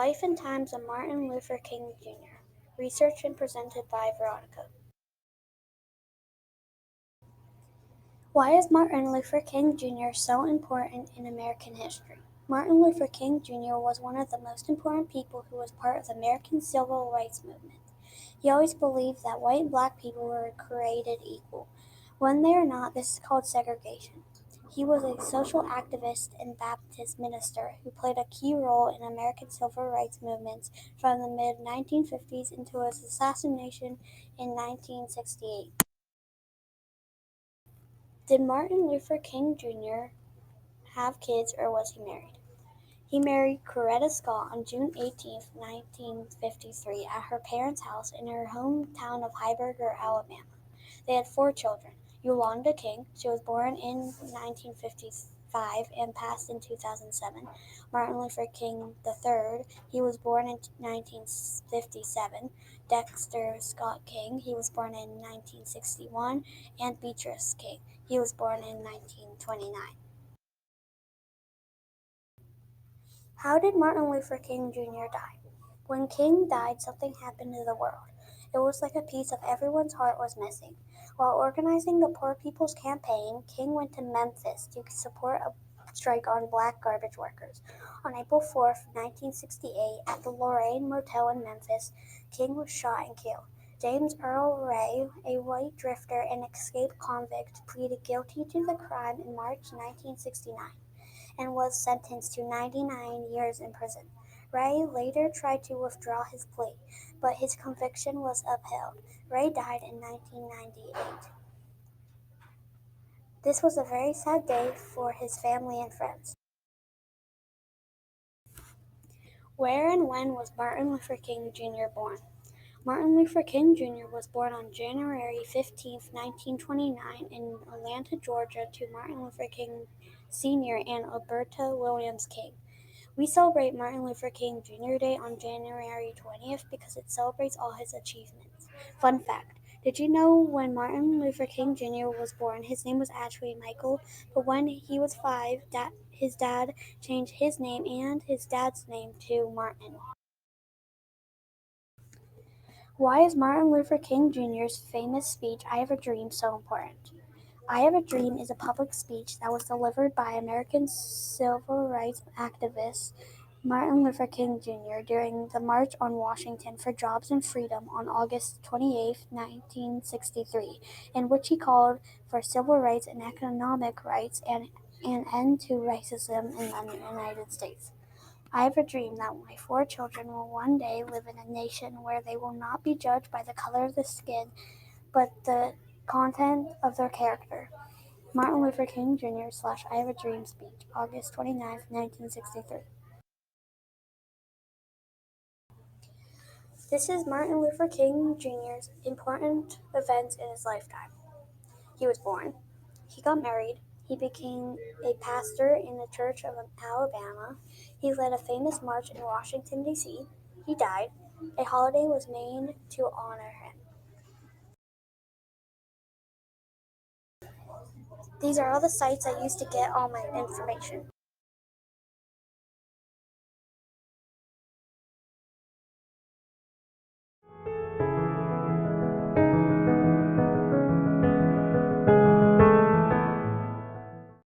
Life and Times of Martin Luther King Jr. Researched and presented by Veronica. Why is Martin Luther King Jr. so important in American history? Martin Luther King Jr. was one of the most important people who was part of the American Civil Rights Movement. He always believed that white and black people were created equal. When they are not, this is called segregation. He was a social activist and Baptist minister who played a key role in American civil rights movements from the mid-1950s until his assassination in 1968. Did Martin Luther King Jr. have kids or was he married? He married Coretta Scott on June 18, 1953 at her parents' house in her hometown of Heiberger, Alabama. They had 4 children. Yolanda King, she was born in 1955 and passed in 2007. Martin Luther King III, he was born in 1957. Dexter Scott King, he was born in 1961. And Beatrice King, he was born in 1929. How did Martin Luther King Jr. die? When King died, something happened to the world. It was like a piece of everyone's heart was missing. While organizing the Poor People's Campaign, King went to Memphis to support a strike on black garbage workers. On April 4, 1968, at the Lorraine Motel in Memphis, King was shot and killed. James Earl Ray, a white drifter and escaped convict, pleaded guilty to the crime in March 1969 and was sentenced to 99 years in prison. Ray later tried to withdraw his plea, but his conviction was upheld. Ray died in 1998. This was a very sad day for his family and friends. Where and when was Martin Luther King Jr. born? Martin Luther King Jr. was born on January 15, 1929 in Atlanta, Georgia to Martin Luther King Sr. and Alberta Williams King. We celebrate Martin Luther King Jr. Day on January 20th because it celebrates all his achievements. Fun fact: did you know when Martin Luther King Jr. was born, his name was actually Michael, but when he was 5, his dad changed his name and his dad's name to Martin. Why is Martin Luther King Jr.'s famous speech, "I Have a Dream," so important? "I Have a Dream" is a public speech that was delivered by American civil rights activist Martin Luther King Jr. during the March on Washington for Jobs and Freedom on August 28, 1963, in which he called for civil rights and economic rights and an end to racism in the United States. "I have a dream that my 4 children will one day live in a nation where they will not be judged by the color of the skin, but the content of their character." Martin Luther King Jr. / I Have a Dream speech, August 29, 1963. This is Martin Luther King Jr.'s important events in his lifetime. He was born. He got married. He became a pastor in the Church of Alabama. He led a famous march in Washington, D.C. He died. A holiday was made to honor him. These are all the sites I used to get all my information.